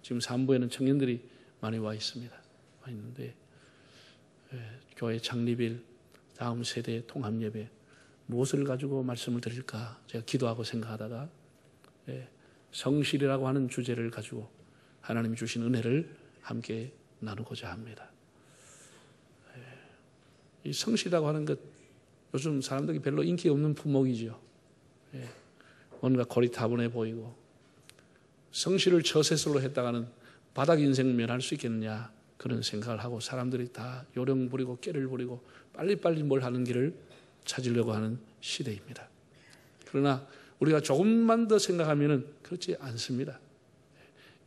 지금 산부에는 청년들이 많이 와 있습니다. 와 있는데 교회 창립일 다음 세대 통합예배 무엇을 가지고 말씀을 드릴까 제가 기도하고 생각하다가 성실이라고 하는 주제를 가지고 하나님이 주신 은혜를 함께 나누고자 합니다. 이 성실이라고 하는 것 요즘 사람들이 별로 인기 없는 품목이죠. 뭔가 고리타분해 보이고 성실을 처세술로 했다가는 바닥 인생 면할 수 있겠느냐 그런 생각을 하고 사람들이 다 요령 부리고 깨를 부리고 빨리빨리 뭘 하는 길을 찾으려고 하는 시대입니다. 그러나 우리가 조금만 더 생각하면 그렇지 않습니다.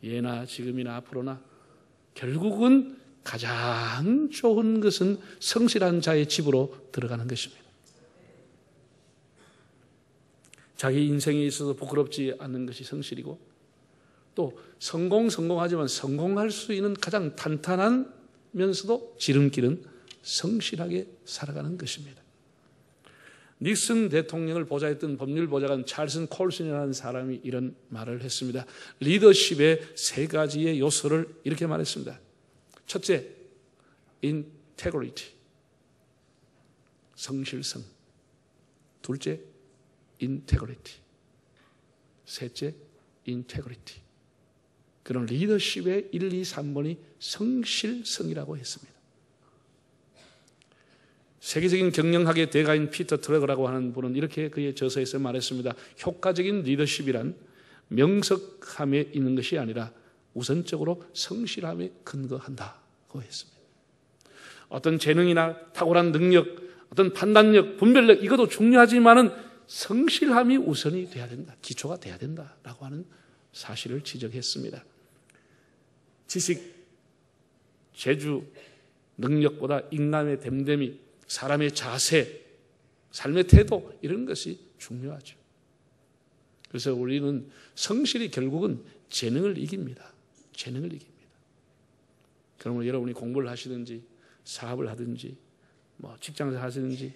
예나 지금이나 앞으로나 결국은 가장 좋은 것은 성실한 자의 집으로 들어가는 것입니다. 자기 인생에 있어서 부끄럽지 않는 것이 성실이고 또 성공하지만 성공할 수 있는 가장 탄탄하면서도 지름길은 성실하게 살아가는 것입니다. 닉슨 대통령을 보좌했던 법률보좌관 찰슨 콜슨이라는 사람이 이런 말을 했습니다. 리더십의 세 가지의 요소를 이렇게 말했습니다. 첫째, integrity, 성실성. 둘째, integrity. 셋째, integrity. 그런 리더십의 1, 2, 3번이 성실성이라고 했습니다. 세계적인 경영학의 대가인 피터 트레거라고 하는 분은 이렇게 그의 저서에서 말했습니다. 효과적인 리더십이란 명석함에 있는 것이 아니라 우선적으로 성실함에 근거한다고 했습니다. 어떤 재능이나 탁월한 능력, 어떤 판단력, 분별력 이것도 중요하지만은 성실함이 우선이 돼야 된다. 기초가 돼야 된다라고 하는 사실을 지적했습니다. 지식, 재주, 능력보다 인간의 됨됨이, 사람의 자세, 삶의 태도 이런 것이 중요하죠. 그래서 우리는 성실이 결국은 재능을 이깁니다. 재능을 이깁니다. 그러면 여러분이 공부를 하시든지 사업을 하든지 직장을 하시든지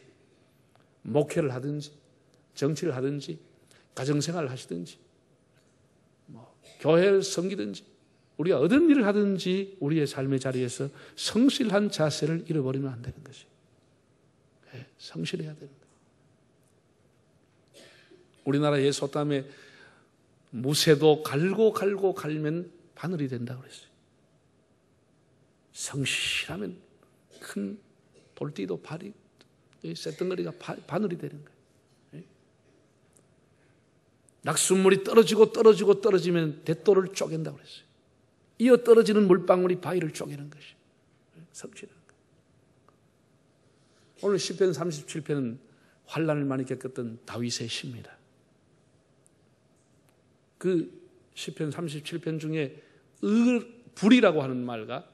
목회를 하든지 정치를 하든지 가정생활을 하시든지 교회를 섬기든지 우리가 어떤 일을 하든지 우리의 삶의 자리에서 성실한 자세를 잃어버리면 안 되는 것이에요. 성실해야 됩니다. 우리나라의 소담에 무쇠도 갈고 갈면 바늘이 된다고 그랬어요. 성실하면 큰 돌띠도 발이 쇳덩어리가 바늘이 되는 거예요. 낙숫물이 떨어지면 대돌을 쪼갠다고 그랬어요. 이어 떨어지는 물방울이 바위를 쪼개는 것이에요. 성실한 거. 오늘 시편 37편은 환난을 많이 겪었던 다윗의 시입니다. 그 시편 37편 중에 불이라고 하는 말과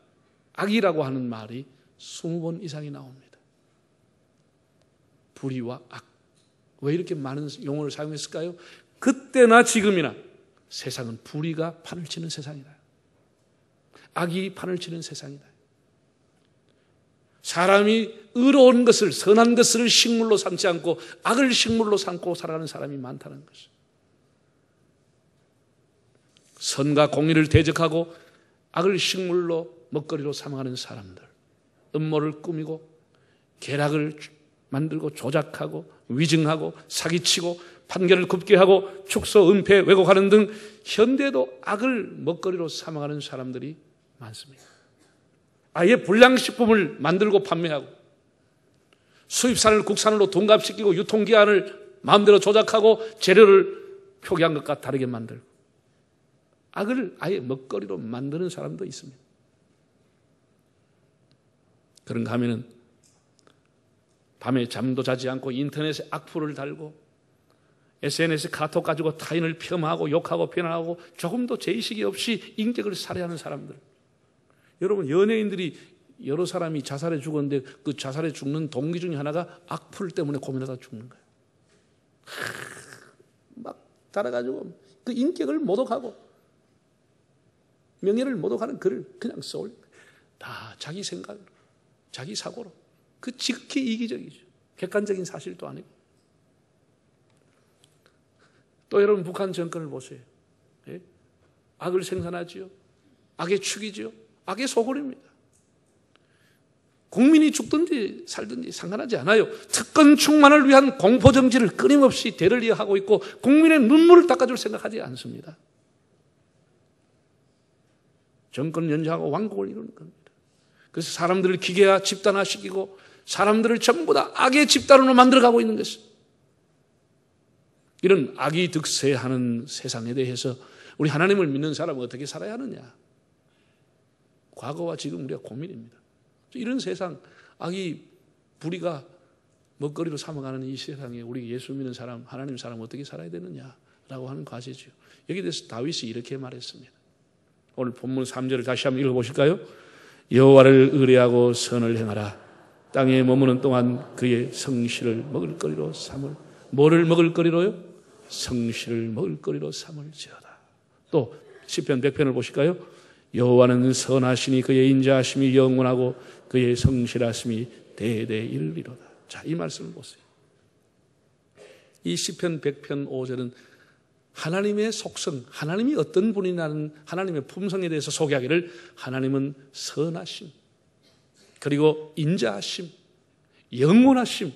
악이라고 하는 말이 20번 이상이 나옵니다. 불의와 악. 왜 이렇게 많은 용어를 사용했을까요? 그때나 지금이나 세상은 불의가 판을 치는 세상이다. 악이 판을 치는 세상이다. 사람이 의로운 것을, 선한 것을 식물로 삼지 않고 악을 식물로 삼고 살아가는 사람이 많다는 것이죠. 선과 공의를 대적하고 악을 식물로 먹거리로 삼아가는 사람들, 음모를 꾸미고 계략을 만들고 조작하고 위증하고 사기치고 판결을 굽게 하고 축소, 은폐, 왜곡하는 등 현대에도 악을 먹거리로 삼아가는 사람들이 많습니다. 아예 불량식품을 만들고 판매하고 수입산을 국산으로 동갑시키고 유통기한을 마음대로 조작하고 재료를 표기한 것과 다르게 만들고 악을 아예 먹거리로 만드는 사람도 있습니다. 그런가 하면은 밤에 잠도 자지 않고 인터넷에 악플을 달고 SNS 카톡 가지고 타인을 폄하하고 욕하고 비난하고 조금도 죄의식이 없이 인격을 살해하는 사람들. 여러분, 연예인들이 여러 사람이 자살해 죽었는데 그 자살해 죽는 동기 중에 하나가 악플 때문에 고민하다 죽는 거예요. 막 달아가지고 그 인격을 모독하고 명예를 모독하는 글을 그냥 써올린 거예요. 다 자기 생각으로, 자기 사고로. 그 지극히 이기적이죠. 객관적인 사실도 아니고. 또 여러분 북한 정권을 보세요. 예? 악을 생산하지요. 악의 축이죠. 악의 소굴입니다. 국민이 죽든지 살든지 상관하지 않아요. 특권 충만을 위한 공포정치를 끊임없이 대를 이어하고 있고 국민의 눈물을 닦아줄 생각하지 않습니다. 정권 연장하고 왕국을 이루는 겁니다. 그래서 사람들을 기계화 집단화시키고 사람들을 전부 다 악의 집단으로 만들어가고 있는 것입니다. 이런 악이 득세하는 세상에 대해서 우리 하나님을 믿는 사람은 어떻게 살아야 하느냐? 과거와 지금 우리가 고민입니다. 이런 세상, 악이 불의가 먹거리로 삼아가는 이 세상에 우리 예수 믿는 사람, 하나님 사람 어떻게 살아야 되느냐라고 하는 과제죠. 여기에 대해서 다윗이 이렇게 말했습니다. 오늘 본문 3절을 다시 한번 읽어보실까요? 여호와를 의뢰하고 선을 행하라. 땅에 머무는 동안 그의 성실을 먹을거리로 삼을. 뭐를 먹을거리로요? 성실을 먹을거리로 삼을지어다. 또 시편 100편을 보실까요? 여호와는 선하시니 그의 인자하심이 영원하고 그의 성실하심이 대대 이르리로다. 자, 이 말씀을 보세요. 이 시편 100편 5절은 하나님의 속성, 하나님이 어떤 분이냐는 하나님의 품성에 대해서 소개하기를 하나님은 선하심, 그리고 인자하심, 영원하심,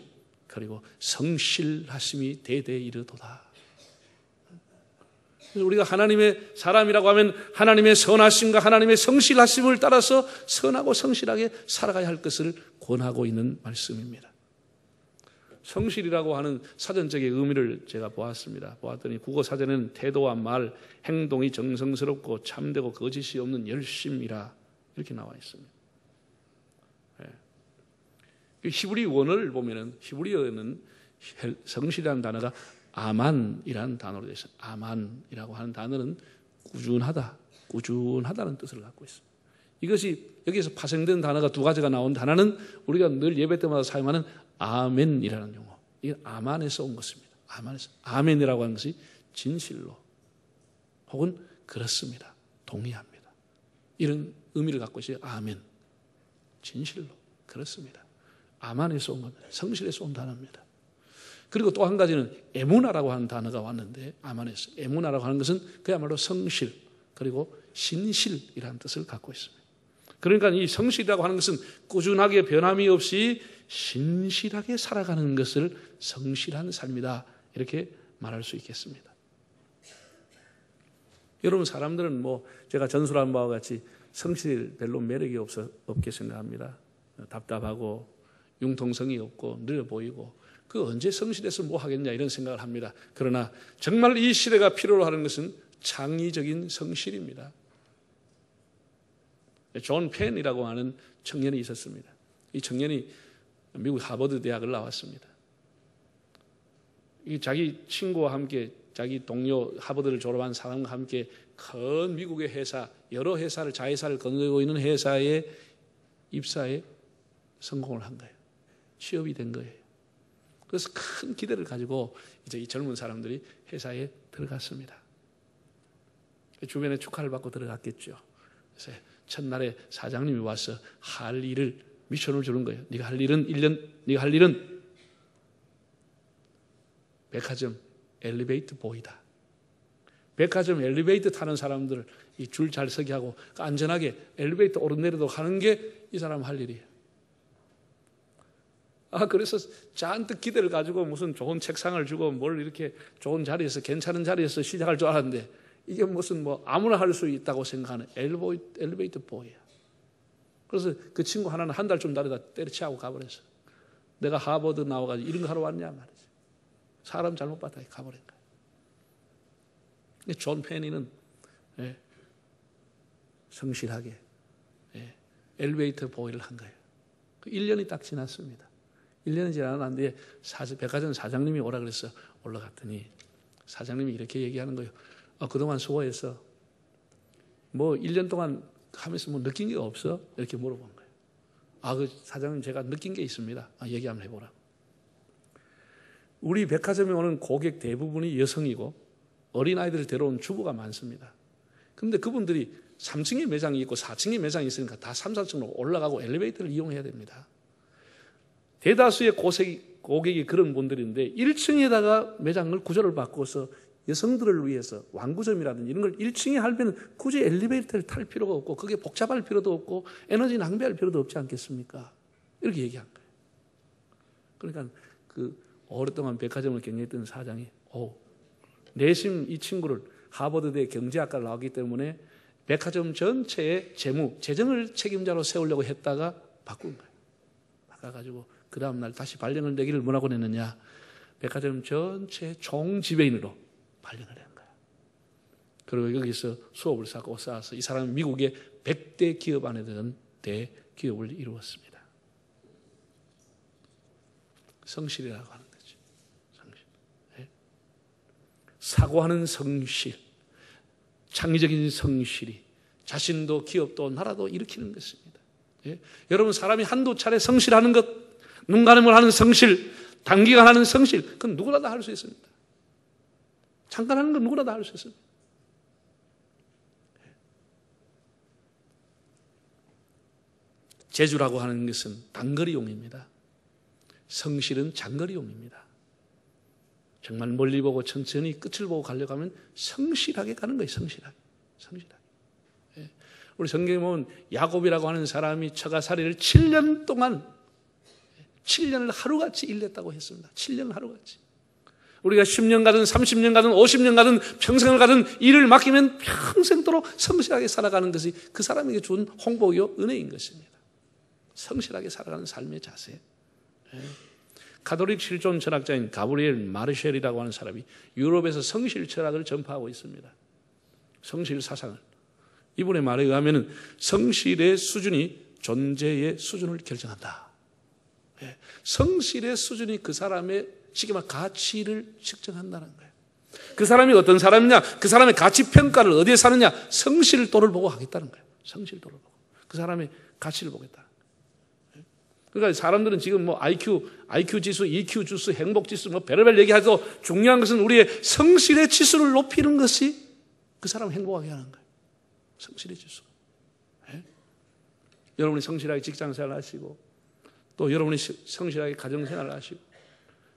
그리고 성실하심이 대대 이르도다. 우리가 하나님의 사람이라고 하면 하나님의 선하심과 하나님의 성실하심을 따라서 선하고 성실하게 살아가야 할 것을 권하고 있는 말씀입니다. 성실이라고 하는 사전적인 의미를 제가 보았더니 국어사전에는 태도와 말, 행동이 정성스럽고 참되고 거짓이 없는 열심이라 이렇게 나와 있습니다. 히브리 원어를 보면은 히브리어는 성실이라는 단어가 아만이라는 단어로 되어 있어요. 아만이라고 하는 단어는 꾸준하다는 뜻을 갖고 있습니다. 이것이 여기서 파생된 단어가 두 가지가 나온 단어는 우리가 늘 예배 때마다 사용하는 아멘이라는 용어. 이게 아만에서 온 것입니다. 아멘이라고 하는 것이 진실로 혹은 그렇습니다. 동의합니다. 이런 의미를 갖고 있어요. 아멘. 진실로 그렇습니다. 아만에서 온 겁니다. 성실에서 온 단어입니다. 그리고 또 한 가지는 에무나라고 하는 단어가 왔는데 아만에서 에무나라고 하는 것은 그야말로 성실 그리고 신실이라는 뜻을 갖고 있습니다. 그러니까 이 성실이라고 하는 것은 꾸준하게 변함이 없이 신실하게 살아가는 것을 성실한 삶이다 이렇게 말할 수 있겠습니다. 여러분 사람들은 제가 전술한 바와 같이 성실 별로 매력이 없게 생각합니다. 답답하고 융통성이 없고 느려 보이고 그 언제 성실해서 뭐 하겠냐 이런 생각을 합니다. 그러나 정말 이 시대가 필요로 하는 것은 창의적인 성실입니다. 존 펜이라고 하는 청년이 있었습니다. 이 청년이 미국 하버드 대학을 나왔습니다. 자기 친구와 함께 자기 동료 하버드를 졸업한 사람과 함께 큰 미국의 회사 여러 회사를 자회사를 거느리고 있는 회사에 입사에 성공을 한 거예요. 취업이 된 거예요. 그래서 큰 기대를 가지고 이제 이 젊은 사람들이 회사에 들어갔습니다. 주변에 축하를 받고 들어갔겠죠. 그래서 첫날에 사장님이 와서 할 일을 미션을 주는 거예요. 네가 할 일은 백화점 엘리베이터 보이다. 백화점 엘리베이터 타는 사람들을 이 줄 잘 서게 하고 안전하게 엘리베이터 오르내리도록 하는 게 이 사람 할 일이에요. 그래서 잔뜩 기대를 가지고 무슨 좋은 책상을 주고 뭘 이렇게 좋은 자리에서 괜찮은 자리에서 시작할 줄 알았는데 이게 무슨 아무나 할 수 있다고 생각하는 엘리베이터 보이야. 그래서 그 친구 하나는 한 달쯤 다니다 때려치하고 가버렸어. 내가 하버드 나와가지고 이런 거 하러 왔냐 말이지. 사람 잘못 봤다 가버린 거야. 존 페니는 성실하게 엘리베이터 보이를 한 거예요. 1년이 딱 지났습니다. 1년이 지났는데 백화점 사장님이 오라 그래서 올라갔더니 사장님이 이렇게 얘기하는 거예요. 그동안 수고했어. 1년 동안 하면서 느낀 게 없어? 이렇게 물어본 거예요. 그 사장님 제가 느낀 게 있습니다. 얘기 한번 해보라. 우리 백화점에 오는 고객 대부분이 여성이고 어린아이들을 데려온 주부가 많습니다. 그런데 그분들이 3층에 매장이 있고 4층에 매장이 있으니까 다 3, 4층으로 올라가고 엘리베이터를 이용해야 됩니다. 대다수의 고객이 그런 분들인데 1층에다가 매장을 구조를 바꿔서 여성들을 위해서 완구점이라든지 이런 걸 1층에 하려면 굳이 엘리베이터를 탈 필요가 없고 그게 복잡할 필요도 없고 에너지 낭비할 필요도 없지 않겠습니까? 이렇게 얘기한 거예요. 그러니까 그 오랫동안 백화점을 경영했던 사장이 내심 이 친구를 하버드대 경제학과를 나왔기 때문에 백화점 전체의 재정을 책임자로 세우려고 했다가 바꾼 거예요. 바꿔가지고 그 다음날 다시 발령을 내기를 뭐라고 냈느냐, 백화점 전체 총지배인으로 발령을 낸 거예요. 그리고 여기서 수업을 쌓아서 이 사람은 미국의 100대 기업 안에 드는 대기업을 이루었습니다. 성실이라고 하는 거죠. 성실. 네? 사고하는 성실, 창의적인 성실이 자신도 기업도 나라도 일으키는 것입니다. 예? 여러분, 사람이 한두 차례 성실하는 것, 눈 가림을 하는 성실, 단기간 하는 성실, 그건 누구나 다 할 수 있습니다. 잠깐 하는 건 누구나 다 할 수 있습니다. 재주라고 하는 것은 단거리용입니다. 성실은 장거리용입니다. 정말 멀리 보고 천천히 끝을 보고 가려고 하면 성실하게 가는 거예요. 성실하게. 예. 우리 성경에 보면 야곱이라고 하는 사람이 처가살이를 7년 동안 7년을 하루같이 일냈다고 했습니다. 7년을 하루같이. 우리가 10년 가든 30년 가든 50년 가든 평생을 가든 일을 맡기면 평생도록 성실하게 살아가는 것이 그 사람에게 준 홍보요 은혜인 것입니다. 성실하게 살아가는 삶의 자세. 가톨릭 실존 철학자인 가브리엘 마르쉘이라고 하는 사람이 유럽에서 성실 철학을 전파하고 있습니다. 성실 사상을. 이분의 말에 의하면 성실의 수준이 존재의 수준을 결정한다. 성실의 수준이 그 사람의 쉽게 말해 가치를 측정한다는 거예요. 그 사람이 어떤 사람이냐, 그 사람의 가치 평가를 어디에 사느냐, 성실도를 보고 하겠다는 거예요. 성실도를 보고 그 사람의 가치를 보겠다. 그러니까 사람들은 지금 뭐 IQ 지수, EQ 지수, 행복 지수, 뭐 별의별 얘기해도 중요한 것은 우리의 성실의 지수를 높이는 것이 그 사람을 행복하게 하는 거예요. 성실의 지수. 네? 여러분이 성실하게 직장생활 하시고 또 여러분이 성실하게 가정생활을 하시고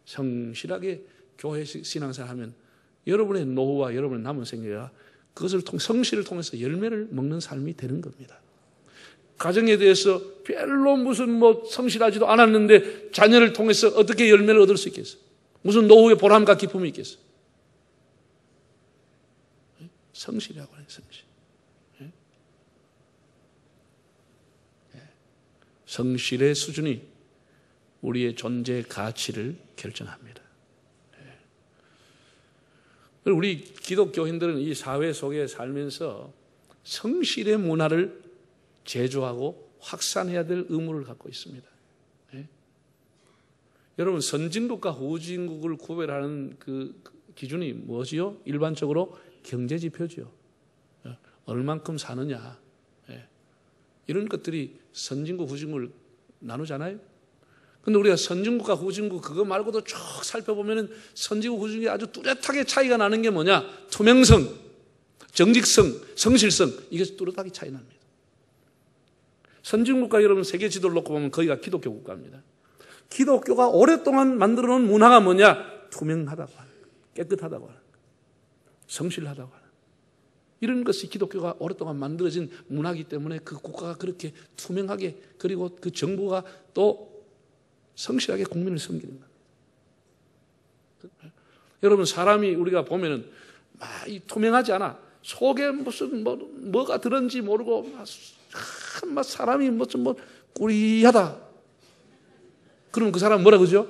성실하게 교회 신앙생활 하면 여러분의 노후와 여러분의 남은 생애가 그것을 성실을 통해서 열매를 먹는 삶이 되는 겁니다. 가정에 대해서 별로 무슨 뭐 성실하지도 않았는데 자녀를 통해서 어떻게 열매를 얻을 수 있겠어요? 무슨 노후의 보람과 기쁨이 있겠어요? 성실이라고 해요. 성실. 성실의 수준이 우리의 존재 가치를 결정합니다. 우리 기독교인들은 이 사회 속에 살면서 성실의 문화를 제조하고 확산해야 될 의무를 갖고 있습니다. 여러분, 선진국과 후진국을 구별하는 그 기준이 무엇이요? 일반적으로 경제지표지요. 얼만큼 사느냐. 이런 것들이 선진국, 후진국을 나누잖아요. 근데 우리가 선진국과 후진국 그거 말고도 쭉 살펴보면 선진국, 후진국이 아주 뚜렷하게 차이가 나는 게 뭐냐? 투명성, 정직성, 성실성, 이게 뚜렷하게 차이 납니다. 선진국가 여러분 세계 지도를 놓고 보면 거기가 기독교 국가입니다. 기독교가 오랫동안 만들어 놓은 문화가 뭐냐? 투명하다고 하는 거예요. 깨끗하다고 하는 거예요. 성실하다고 하는 거예요. 이런 것이 기독교가 오랫동안 만들어진 문화이기 때문에 그 국가가 그렇게 투명하게 그리고 그 정부가 또 성실하게 국민을 섬기는 겁니다. 여러분, 사람이 우리가 보면은 투명하지 않아. 속에 무슨 뭐가 들었는지 모르고 막 사람이 무슨 꾸리하다. 그러면 그 사람 뭐라 그러죠?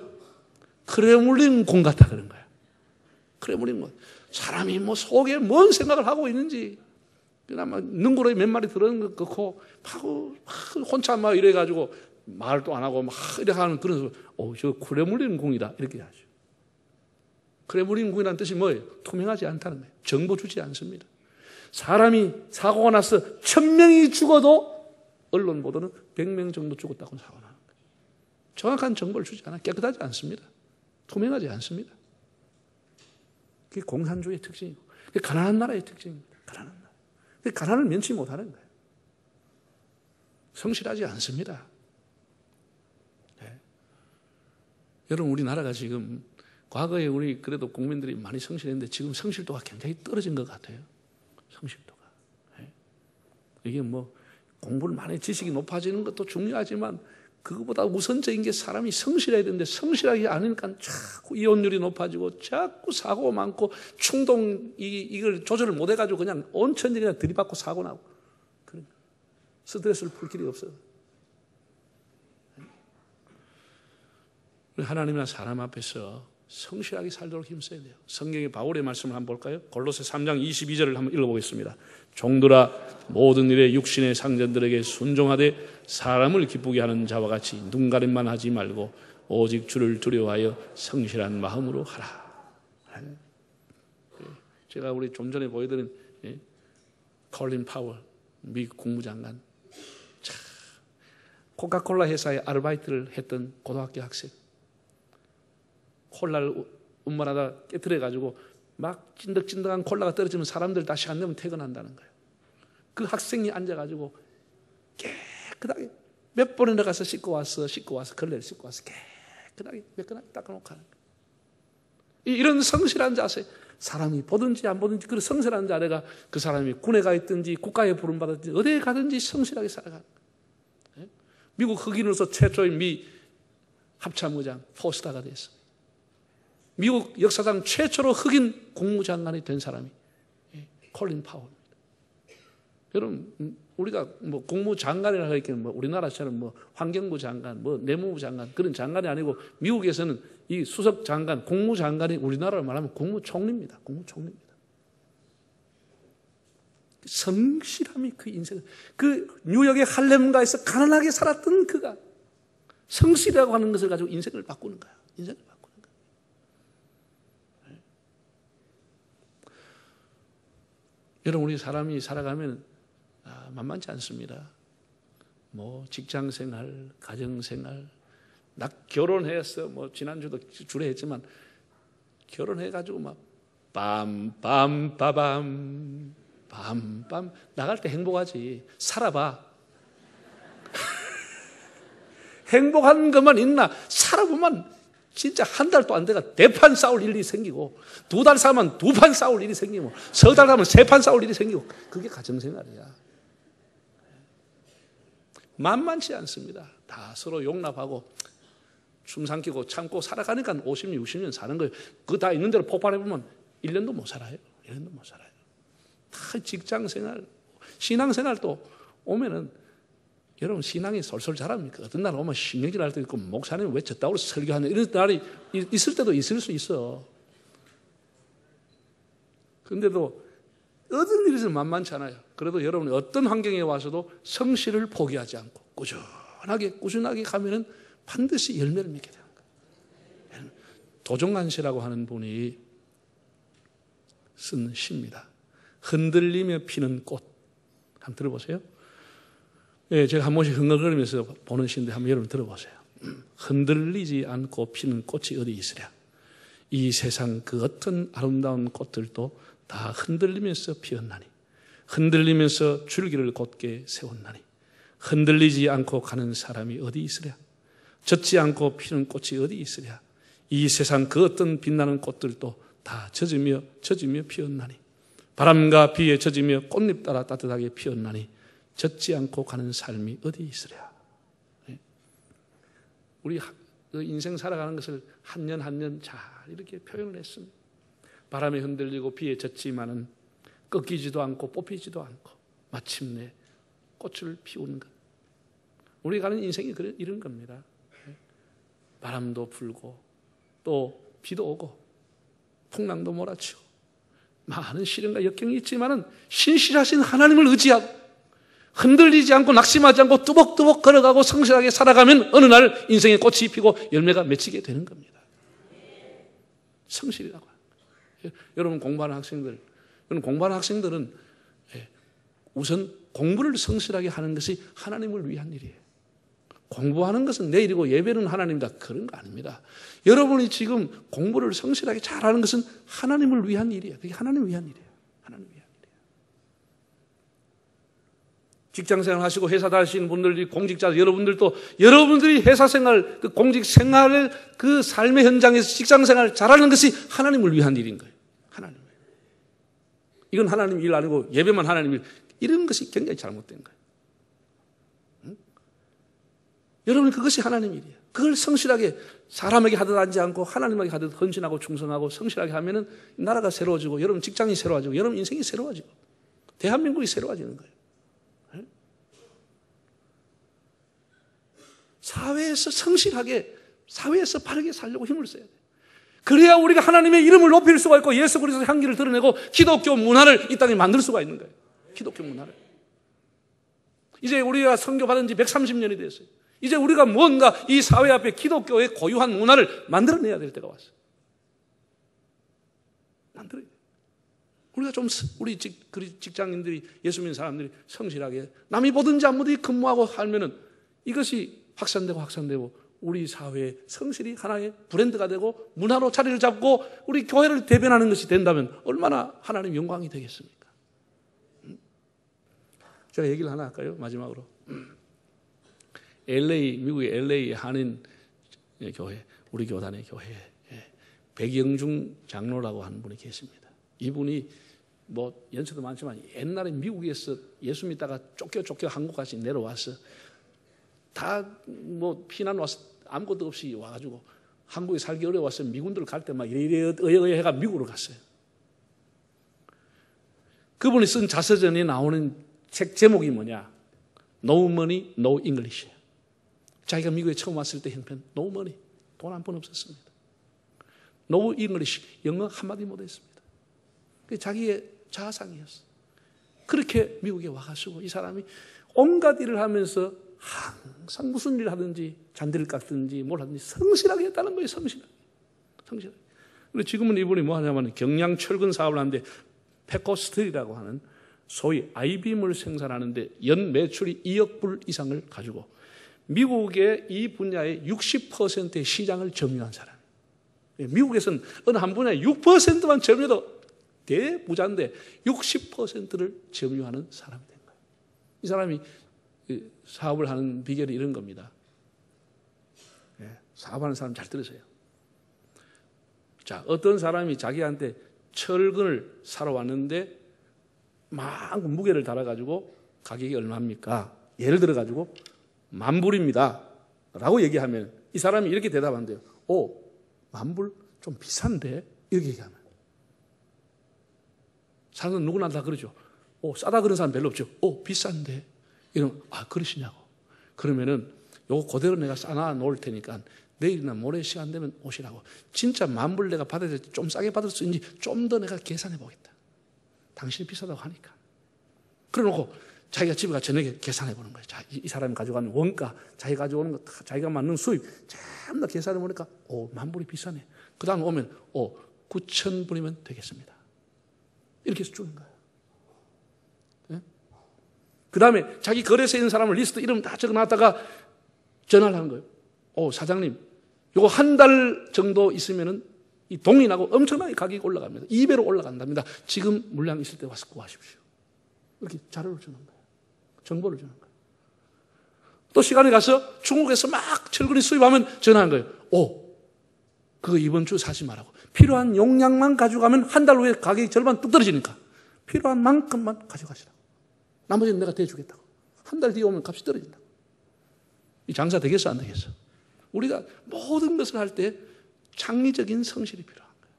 크레물린 공 같다 그런 거야. 크레물린 공. 사람이 뭐 속에 뭔 생각을 하고 있는지 그냥 막 능구렁이 몇 마리 들어는 것 같고 혼자 막 이래가지고 말도 안 하고 막 이렇게 하는 그런 저 크레물린 궁이다 이렇게 하죠. 크레물린 궁이라는 뜻이 뭐예요? 투명하지 않다는 거예요. 정보 주지 않습니다. 사람이 사고가 나서 1000명이 죽어도 언론 보도는 100명 정도 죽었다고 사고가 나는 거예요. 정확한 정보를 주지 않아. 깨끗하지 않습니다. 투명하지 않습니다. 그게 공산주의의 특징이고 그게 가난한 나라의 특징입니다. 가난한 나라. 그게 가난을 면치 못하는 거예요. 성실하지 않습니다. 네. 여러분, 우리나라가 지금 과거에 우리 그래도 국민들이 많이 성실했는데 지금 성실도가 굉장히 떨어진 것 같아요. 성실도가. 이게 뭐 공부를 많이 지식이 높아지는 것도 중요하지만 그것보다 우선적인 게 사람이 성실해야 되는데 성실하지 않으니까 자꾸 이혼율이 높아지고 자꾸 사고가 많고 이걸 조절을 못 해가지고 그냥 온천지 그냥 들이받고 사고 나고 그런 스트레스를 풀 길이 없어요. 하나님이나 사람 앞에서 성실하게 살도록 힘써야 돼요. 성경의 바울의 말씀을 한번 볼까요? 골로새 3장 22절을 한번 읽어보겠습니다. 종들아 모든 일에 육신의 상전들에게 순종하되 사람을 기쁘게 하는 자와 같이 눈가림만 하지 말고 오직 주를 두려워하여 성실한 마음으로 하라. 제가 우리 좀 전에 보여드린 콜린 파월 미국 국무장관, 코카콜라 회사에 아르바이트를 했던 고등학교 학생, 콜라를 운반하다 깨트려가지고 막 찐득찐득한 콜라가 떨어지면 사람들 다 시간 되면 퇴근한다는 거예요. 그 학생이 앉아가지고 깨끗하게 몇 번이나 가서 씻고 와서 걸레를 씻고 와서 깨끗하게 매끈하게 닦아놓고 하는 거예요. 이런 성실한 자세, 사람이 보든지 안 보든지 그런 성실한 자세가 그 사람이 군에 가 있든지 국가에 부름받았든지 어디에 가든지 성실하게 살아가는 거예요. 미국 흑인으로서 최초의 미 합참의장 포스터가 됐어요. 미국 역사상 최초로 흑인 국무장관이 된 사람이 콜린 파월입니다. 여러분, 우리가 뭐 국무장관이라 하기에는 뭐 우리나라처럼 뭐 환경부 장관, 뭐 내무부 장관 그런 장관이 아니고 미국에서는 이 수석 장관, 국무장관이 우리나라로 말하면 국무총리입니다. 국무총리입니다. 성실함이 그 인생, 그 뉴욕의 할렘가에서 가난하게 살았던 그가 성실이라고 하는 것을 가지고 인생을 바꾸는 거야. 인생을 바꾸는 거야. 여러분, 우리 사람이 살아가면 만만치 않습니다. 뭐 직장생활, 가정생활, 나 결혼해서 뭐 지난주도 주례 했지만 결혼해가지고 막 빰빰빠밤 빰빰 나갈 때 행복하지. 살아봐. 행복한 것만 있나? 살아보면 진짜 한 달도 안 돼가 4판 싸울 일이 생기고 2달 살면 2판 싸울 일이 생기고 3달 살면 3판 싸울 일이 생기고 그게 가정생활이야. 만만치 않습니다. 다 서로 용납하고 춤 삼키고 참고 살아가니까 50년, 60년 사는 거예요. 그거 다 있는 대로 폭발해보면 1년도 못 살아요. 1년도 못 살아요. 다 직장생활, 신앙생활도 오면은 여러분 신앙이 솔솔 자랍니까? 어떤 날 오면 신경질 할 때도 있고 목사님 왜 저따구로 설교하냐 이런 날이 있을 때도 있을 수 있어. 그런데도 어떤 일이 있으면 만만치 않아요. 그래도 여러분이 어떤 환경에 와서도 성실을 포기하지 않고 꾸준하게 가면은 반드시 열매를 맺게 되는 거예요. 도종관 씨라고 하는 분이 쓴 시입니다. 흔들리며 피는 꽃. 한번 들어보세요. 예, 제가 한 번씩 흥얼거리면서 보는 시인데 한번 여러분 들어보세요. 흔들리지 않고 피는 꽃이 어디 있으랴. 이 세상 그 어떤 아름다운 꽃들도 다 흔들리면서 피었나니 흔들리면서 줄기를 곧게 세웠나니 흔들리지 않고 가는 사람이 어디 있으랴. 젖지 않고 피는 꽃이 어디 있으랴. 이 세상 그 어떤 빛나는 꽃들도 다 젖으며 피었나니 바람과 비에 젖으며 꽃잎 따라 따뜻하게 피었나니 젖지 않고 가는 삶이 어디 있으랴. 우리 인생 살아가는 것을 한 년 한 년 잘 이렇게 표현을 했습니다. 바람에 흔들리고 비에 젖지만은 꺾이지도 않고 뽑히지도 않고 마침내 꽃을 피우는 것. 우리가 가는 인생이 이런 겁니다. 바람도 불고 또 비도 오고 풍랑도 몰아치고 많은 시련과 역경이 있지만은 신실하신 하나님을 의지하고 흔들리지 않고 낙심하지 않고 뚜벅뚜벅 걸어가고 성실하게 살아가면 어느 날 인생의 꽃이 피고 열매가 맺히게 되는 겁니다. 성실이라고 하는 거예요. 여러분 공부하는 학생들은 우선 공부를 성실하게 하는 것이 하나님을 위한 일이에요. 공부하는 것은 내 일이고 예배는 하나님이다. 그런 거 아닙니다. 여러분이 지금 공부를 성실하게 잘하는 것은 하나님을 위한 일이에요. 그게 하나님을 위한 일이에요. 하나님을 위한 일이에요. 직장생활 하시고 회사 다니시는 분들, 공직자 여러분들도 여러분들이 회사생활, 그 공직생활을 그 삶의 현장에서 직장생활 잘하는 것이 하나님을 위한 일인 거예요. 하나님. 이건 하나님 일 아니고 예배만 하나님 일. 이런 것이 굉장히 잘못된 거예요. 응? 여러분 그것이 하나님 일이에요. 그걸 성실하게 사람에게 하듯 하지 않고 하나님에게 하듯 헌신하고 충성하고 성실하게 하면은 나라가 새로워지고 여러분 직장이 새로워지고 여러분 인생이 새로워지고 대한민국이 새로워지는 거예요. 사회에서 성실하게, 사회에서 바르게 살려고 힘을 써야 돼요. 그래야 우리가 하나님의 이름을 높일 수가 있고 예수 그리스도의 향기를 드러내고 기독교 문화를 이 땅에 만들 수가 있는 거예요. 기독교 문화를. 이제 우리가 선교받은 지 130년이 됐어요. 이제 우리가 뭔가 이 사회 앞에 기독교의 고유한 문화를 만들어내야 될 때가 왔어요. 만들어야 돼요. 우리가 좀, 우리 직장인들이, 예수 믿는 사람들이 성실하게 남이 보든지 안 보든지 근무하고 살면은 이것이 확산되고 우리 사회의 성실이 하나의 브랜드가 되고 문화로 자리를 잡고 우리 교회를 대변하는 것이 된다면 얼마나 하나님 영광이 되겠습니까? 제가 얘기를 하나 할까요? 마지막으로. 미국의 LA 한인 교회, 우리 교단의 교회에 백영중 장로라고 하는 분이 계십니다. 이분이 뭐 연세도 많지만 옛날에 미국에서 예수 믿다가 쫓겨 한국 까지 내려와서 다 뭐 피난 와서 아무것도 없이 와가지고 한국에 살기 어려워서 미군들 갈 때 막 이래 해가 미국으로 갔어요. 그분이 쓴 자서전에 나오는 책 제목이 뭐냐? No money, no English. 자기가 미국에 처음 왔을 때 형편 No money, 돈 한 푼 없었습니다. No English, 영어 한마디 못했습니다. 그게 자기의 자아상이었어요. 그렇게 미국에 와가지고 이 사람이 온갖 일을 하면서 항상 무슨 일을 하든지 잔디를 깎든지 뭘 하든지 성실하게 했다는 거예요. 성실하게. 그런데 지금은 이분이 뭐 하냐면 경량 철근 사업을 하는데 패코스틸이라고 하는 소위 아이빔을 생산하는데 연 매출이 2억 불 이상을 가지고 미국의 이 분야의 60%의 시장을 점유한 사람. 미국에서는 어느 한 분야에 6%만 점유해도 대부자인데 60%를 점유하는 사람이 된 거예요. 이 사람이 사업을 하는 비결이 이런 겁니다. 사업하는 사람 잘 들으세요. 자, 어떤 사람이 자기한테 철근을 사러 왔는데 막 무게를 달아가지고 가격이 얼마입니까? 예를 들어가지고 10,000불입니다. 라고 얘기하면 이 사람이 이렇게 대답한대요. 10,000불? 좀 비싼데? 이렇게 얘기하면. 사람은 누구나 다 그러죠. 싸다 그런 사람 별로 없죠. 비싼데? 이러면, 그러시냐고. 그러면은 요거 그대로 내가 싸놔 놓을 테니까 내일이나 모레 시간 되면 오시라고. 진짜 10,000불 내가 받아야 될지 좀 싸게 받을 수 있는지 좀 더 내가 계산해 보겠다. 당신이 비싸다고 하니까. 그래 놓고 자기가 집에 가 저녁에 계산해 보는 거예요. 이 사람이 가져가는 원가, 자기가 가져오는 거, 자기가 맞는 수입, 전부 다 계산해 보니까, 10,000불이 비싸네. 그 다음에 오면, 9,000불이면 되겠습니다. 이렇게 해서 주는 거예요. 네? 그 다음에 자기 거래소에 있는 사람을 리스트 이름 다 적어놨다가 전화를 하는 거예요. 사장님, 요거 한 달 정도 있으면은 이 동인하고 엄청나게 가격이 올라갑니다. 2배로 올라간답니다. 지금 물량 있을 때 와서 구하십시오. 이렇게 자료를 주는 거예요. 정보를 주는 거예요. 또 시간이 가서 중국에서 막 철근이 수입하면 전화한 거예요. 그거 이번 주 사지 말라고. 필요한 용량만 가져가면 한 달 후에 가격이 절반 뚝 떨어지니까 필요한 만큼만 가져가시라고. 나머지는 내가 대주겠다고. 한 달 뒤에 오면 값이 떨어진다고. 이 장사 되겠어 안 되겠어? 우리가 모든 것을 할 때 창의적인 성실이 필요한 거예요.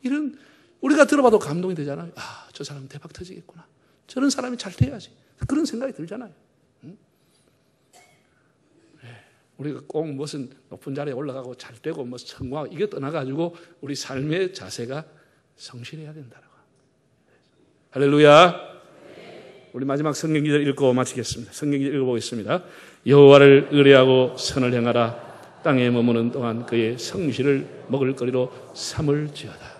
이런 우리가 들어봐도 감동이 되잖아요. 저 사람 대박 터지겠구나. 저런 사람이 잘 돼야지. 그런 생각이 들잖아요. 응? 우리가 꼭 무슨 높은 자리에 올라가고 잘 되고 뭐 성공하고 이게 떠나가지고 우리 삶의 자세가 성실해야 된다라고. 할렐루야. 우리 마지막 성경 기절 읽고 마치겠습니다. 성경 기절 읽어보겠습니다. 여호와를 의뢰하고 선을 행하라. 땅에 머무는 동안 그의 성실을 먹을 거리로 삼을지어다.